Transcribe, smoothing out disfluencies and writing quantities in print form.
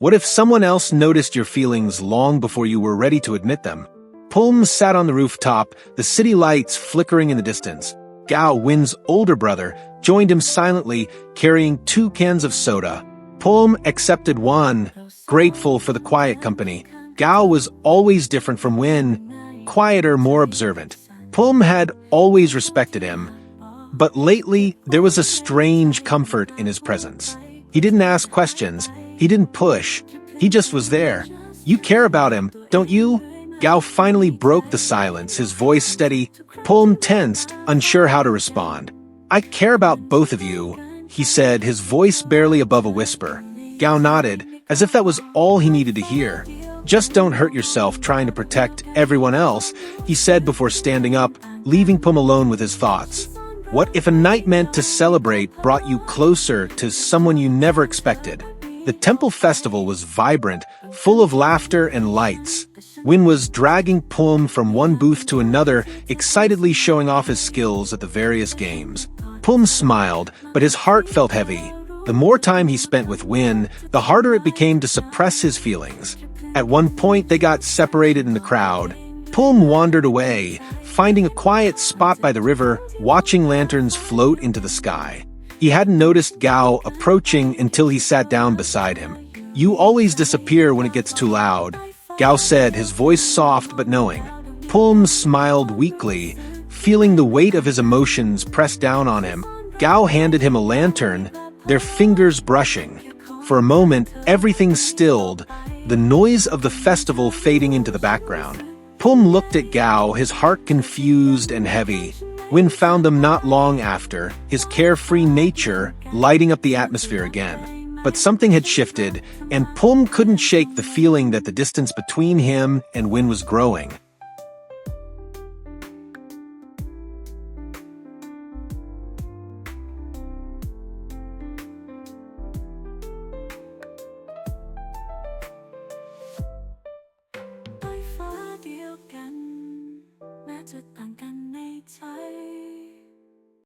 What if someone else noticed your feelings long before you were ready to admit them? Poom sat on the rooftop, the city lights flickering in the distance. Gao, Win's older brother, joined him silently, carrying 2 cans of soda. Poom accepted one, grateful for the quiet company. Gao was always different from Win, quieter, more observant. Poom had always respected him, but lately there was a strange comfort in his presence. He didn't ask questions, he didn't push, he just was there. You care about him, don't you? Gao finally broke the silence, his voice steady. Poom tensed, unsure how to respond. I care about both of you, he said, his voice barely above a whisper. Gao nodded, as if that was all he needed to hear. Just don't hurt yourself trying to protect everyone else, he said before standing up, leaving Poom alone with his thoughts. What if a night meant to celebrate brought you closer to someone you never expected? The temple festival was vibrant, full of laughter and lights. Win was dragging Poom from one booth to another, excitedly showing off his skills at the various games. Poom smiled, but his heart felt heavy. The more time he spent with Win, the harder it became to suppress his feelings. At one point, they got separated in the crowd. Poom wandered away, finding a quiet spot by the river, watching lanterns float into the sky. He hadn't noticed Gao approaching until he sat down beside him. You always disappear when it gets too loud, Gao said, his voice soft but knowing. Poom smiled weakly, feeling the weight of his emotions press down on him. Gao handed him a lantern, their fingers brushing. For a moment, everything stilled, the noise of the festival fading into the background. Poom looked at Gao, his heart confused and heavy. Win found them not long after, his carefree nature lighting up the atmosphere again. But something had shifted, and Poom couldn't shake the feeling that the distance between him and Win was growing. Đôi phá điệu cánh, mẹ chợt tàn căn